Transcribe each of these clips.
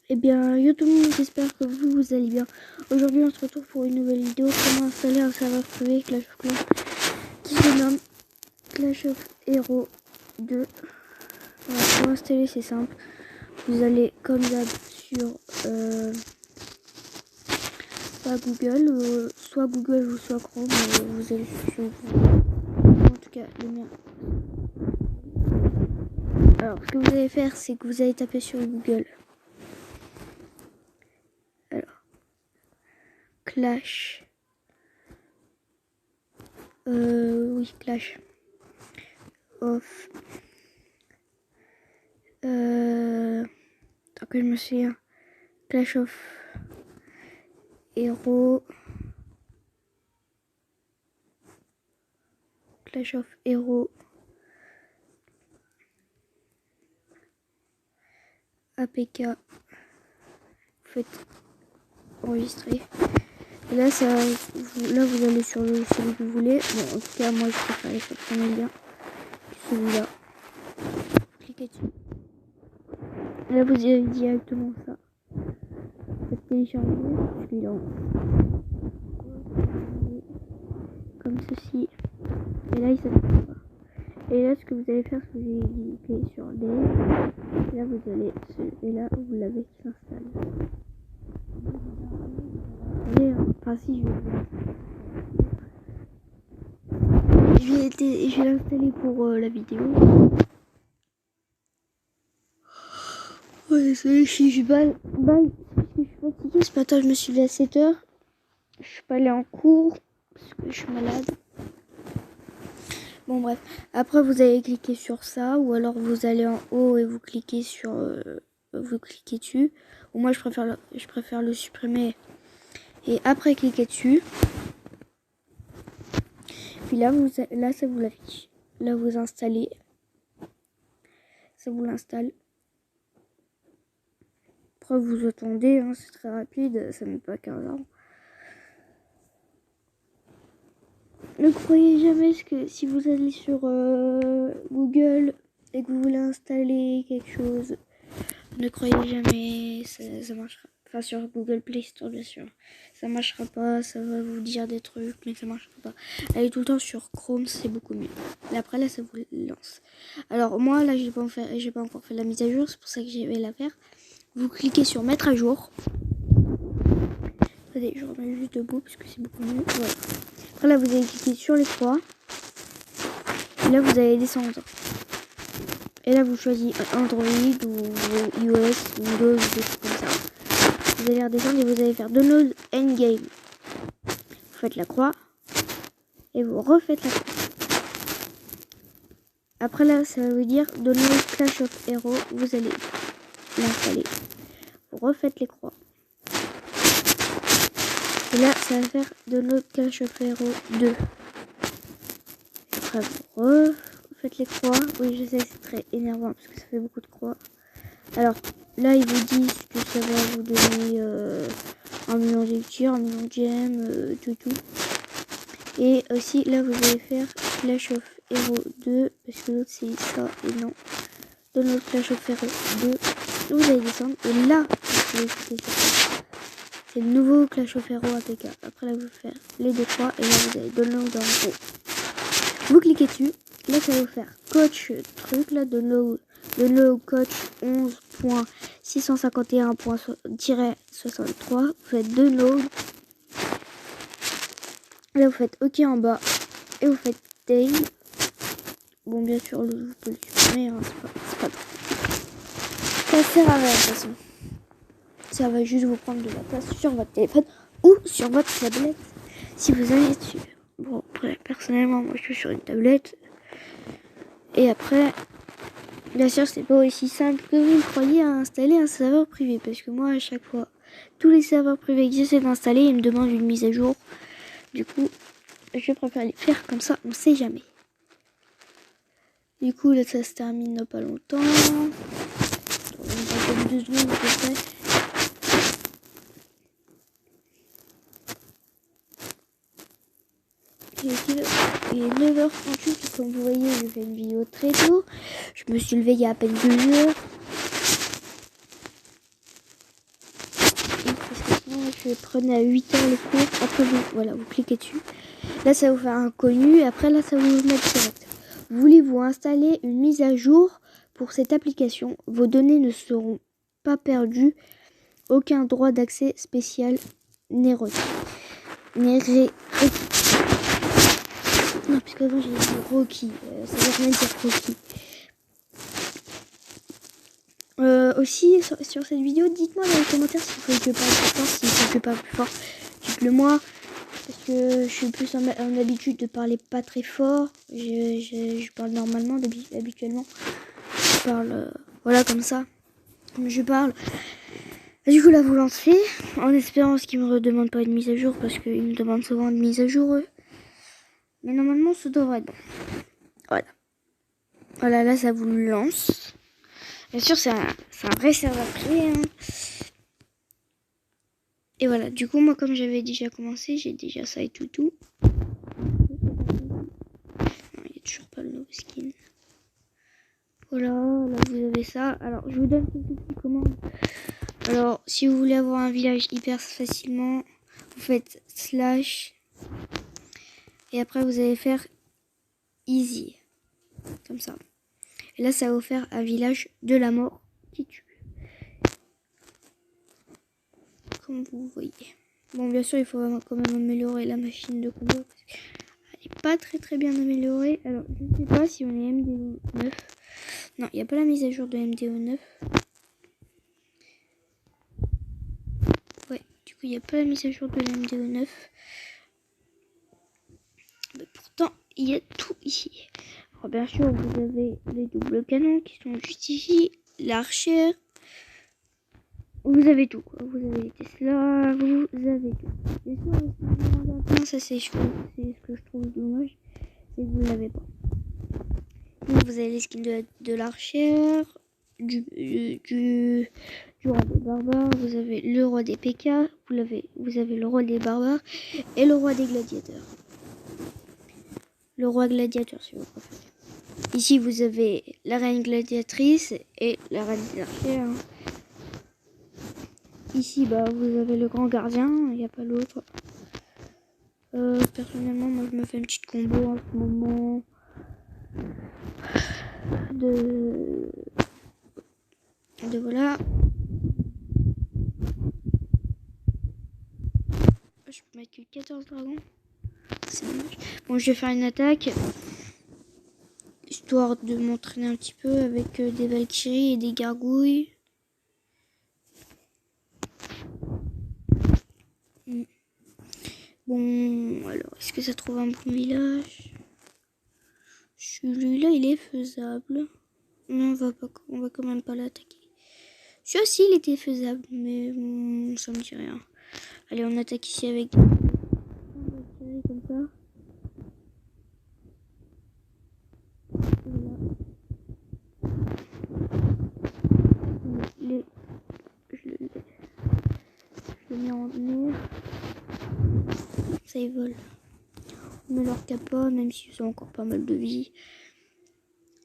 Eh bien, yo tout le monde, j'espère que vous allez bien. Aujourd'hui, on se retrouve pour une nouvelle vidéo. Comment installer un serveur privé Clash of Clans qui se nomme Clash of Heroes 2. Voilà, pour installer, c'est simple. Vous allez, comme d'hab, sur pas Google, soit Google ou soit Chrome. Vous allez sur en tout cas, le mien. Alors, ce que vous allez faire, c'est que vous allez taper sur Google. Alors, Clash. Oui, Clash of. Tant que je me souviens. Clash of Heroes. Clash of Heroes. APK. Vous faites enregistrer. Et là, ça, là, vous allez sur celui que vous voulez. Bon, en tout cas, moi, je préfère aller sur le premier lien. Celui-là. Cliquez dessus. Et là, vous avez directement ça. Vous faites télécharger celui-là. Comme ceci. Et là, il s'affiche pas. Et là, ce que vous allez faire, c'est que vous allez cliquer sur D. Et là, vous allez. Et là, vous l'avez qui s'installe. Enfin, si je vais l'installer pour la vidéo. Ouais, désolé, je suis fatiguée ce matin. Je me suis levée à 7h. Je suis pas allée en cours parce que je suis malade. Bon, bref. Après, vous allez cliquer sur ça, ou alors vous allez en haut et vous cliquez sur. Vous cliquez dessus. Ou moi, je préfère le supprimer. Et après, cliquez dessus. Puis là, ça vous l'affiche. Là, vous installez. Ça vous l'installe. Après, vous attendez. Hein, c'est très rapide. Ça met pas 15 ans. Ne croyez jamais que si vous allez sur Google et que vous voulez installer quelque chose, ne croyez jamais, ça marchera. Enfin, sur Google Play Store, bien sûr. Ça marchera pas, ça va vous dire des trucs, mais ça marchera pas. Allez tout le temps sur Chrome, c'est beaucoup mieux. Et après, là, ça vous lance. Alors, moi, là, j'ai pas encore fait la mise à jour, c'est pour ça que je vais la faire. Vous cliquez sur mettre à jour. Attendez, je remets juste debout parce que c'est beaucoup mieux. Voilà. Après, là, vous allez cliquer sur les trois. Et là, vous allez descendre. Et là, vous choisissez Android ou iOS, Windows, ou des trucs comme ça. Vous allez redescendre et vous allez faire Download Endgame. Vous faites la croix. Et vous refaites la croix. Après là, ça va vous dire Download Clash of Heroes. Vous allez l'installer. Vous refaites les croix. Et là, ça va faire Download Clash of Heroes 2. Après, vous refaites les croix. Oui, je sais, c'est très énervant parce que ça fait beaucoup de croix. Alors, là, ils vous disent que ça va vous donner 1 million de lectures, 1 million de gemmes, tout. Et aussi, là, vous allez faire Clash of Heroes 2, parce que l'autre, c'est ça, et non. Download Clash of Heroes 2. Vous allez descendre, et là, vous allez cliquer sur ça. C'est le nouveau Clash of Heroes APK. Après, là, vous faites les deux croix, et là, vous allez download en haut. Vous cliquez dessus. Là, ça va vous faire coach truc, là, download coach 11.651.63. Vous faites download. Là, vous faites OK en bas. Et vous faites day. Bon, bien sûr, vous pouvez le supprimer. Hein, c'est pas grave. Ça sert à rien, de toute façon. Ça va juste vous prendre de la place sur votre téléphone ou sur votre tablette. Si vous allez dessus. Bon, après, personnellement, moi, je suis sur une tablette. Et après, bien sûr, c'est pas aussi simple que vous le croyez à installer un serveur privé. Parce que moi, à chaque fois, tous les serveurs privés que j'essaie d'installer, ils me demandent une mise à jour. Du coup, je préfère les faire comme ça, on sait jamais. Du coup, là, ça se termine dans pas longtemps. On va comme 2 secondes à peu près. Il est 9h38, comme vous voyez, je fais une vidéo très tôt. Je me suis levée il y a à peine 2 heures. prenez à 8h le cours. Après, vous cliquez dessus. Là, ça va vous faire un inconnu. Après, là, ça va vous mettre direct. Voulez-vous installer une mise à jour pour cette application? Vos données ne seront pas perdues. Aucun droit d'accès spécial n'est requis. Non, puisque avant j'ai dit requis. Ça veut rien dire requis. Aussi, sur cette vidéo, dites-moi dans les commentaires s'il faut que je parle plus fort. S'il faut que je parle plus fort, dites-le moi. Parce que je suis plus en habitude de parler pas très fort. Je parle normalement, habituellement. Je parle, voilà, comme ça. Comme je parle. Du coup, là, vous lancez. En espérant qu'ils me redemandent pas une mise à jour. Parce qu'ils me demandent souvent une mise à jour, eux. Mais normalement, ça devrait être bon. Voilà. Voilà, là, ça vous le lance. Bien sûr, c'est un vrai serveur privé. Hein. Et voilà, du coup, moi, comme j'avais déjà commencé, j'ai déjà ça et tout. Non, il n'y a toujours pas le nouveau skin. Voilà, là, vous avez ça. Alors, je vous donne quelques petites commandes. Alors, si vous voulez avoir un village hyper facilement, vous faites slash. Et après, vous allez faire easy. Comme ça. Et là, ça va vous faire un village de la mort qui tue. Comme vous voyez. Bon, bien sûr, il faut quand même améliorer la machine de combat. Elle n'est pas très bien améliorée. Alors, je ne sais pas si on est MDO9. Non, il n'y a pas la mise à jour de MDO9. Ouais, du coup, il n'y a pas la mise à jour de la MDO9. Mais pourtant, il y a tout ici. Alors, bien sûr, vous avez les doubles canons qui sont juste ici. L'archère. Vous avez tout, quoi. Vous avez les Tesla, vous avez tout. Bien sûr, ça c'est ce que je trouve dommage, c'est que vous ne l'avez pas. Donc, vous avez les skins de l'archère, du roi des barbares, vous avez le roi des PK, vous avez le roi des barbares et le roi des gladiateurs. Le roi gladiateur, si vous préférez. Ici, vous avez la reine gladiatrice et la reine des archères. Ici, bah, vous avez le grand gardien, il n'y a pas l'autre. Personnellement, moi, je me fais une petite combo en ce moment de voilà. Je peux mettre que 14 dragons. C'est dommage. Bon, je vais faire une attaque. Histoire de m'entraîner un petit peu avec des Valkyries et des gargouilles. Bon, alors, est-ce que ça trouve un bon village? Celui-là, il est faisable. Mais on va quand même pas l'attaquer. Celui-ci, il était faisable, mais bon, ça me dit rien. Allez, on attaque ici avec comme ça. Voilà. Je le mets en nez. Ça, ils volent. On met leur capot, même s'ils ont encore pas mal de vie.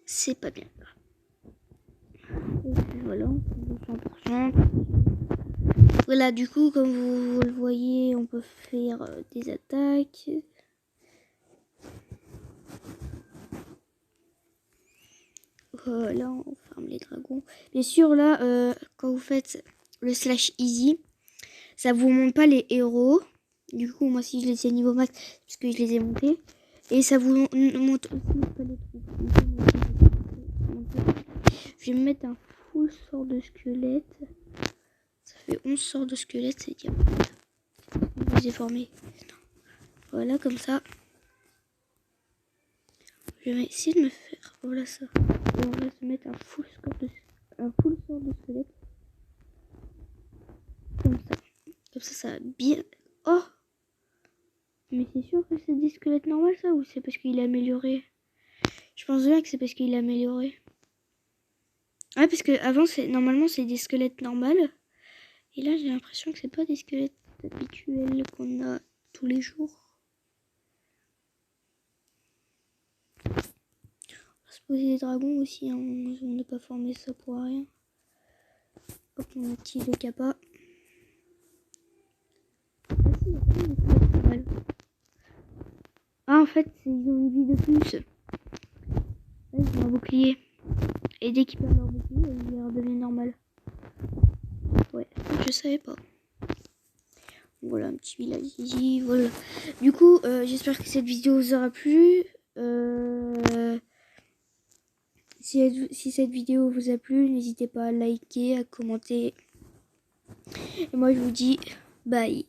C'est pas bien. Et puis voilà, 100%. Voilà, du coup, comme vous le voyez, on peut faire des attaques. Là, on ferme les dragons. Bien sûr, là, quand vous faites le slash easy, ça vous monte pas les héros. Du coup, moi, si je les ai niveau max, parce que je les ai montés. Et ça vous monte aussi pas les troupes. Je vais me mettre un full sort de squelette. Ça fait 11 sorts de squelette, c'est bien. Je les ai formés. Voilà, comme ça. Je vais essayer de me faire. Voilà ça. Et on va se mettre un full sort de squelette. Comme ça. Comme ça va bien. Oh! Mais c'est sûr que c'est des squelettes normaux ça, ou c'est parce qu'il est amélioré? Je pense bien que c'est parce qu'il est amélioré. Ouais, parce que avant normalement c'est des squelettes normales. Et là j'ai l'impression que c'est pas des squelettes habituels qu'on a tous les jours. On va se poser des dragons aussi, hein. On n'a pas formé ça pour rien. Hop, on active le kappa. pas mal. Ah, en fait, ils ont une vie de plus. Là, ils ont un bouclier. Et dès qu'ils perdent leur bouclier, ils redeviennent normal. Ouais, je savais pas. Voilà, un petit village ici, voilà. Du coup, j'espère que cette vidéo vous aura plu. Si cette vidéo vous a plu, n'hésitez pas à liker, à commenter. Et moi, je vous dis bye.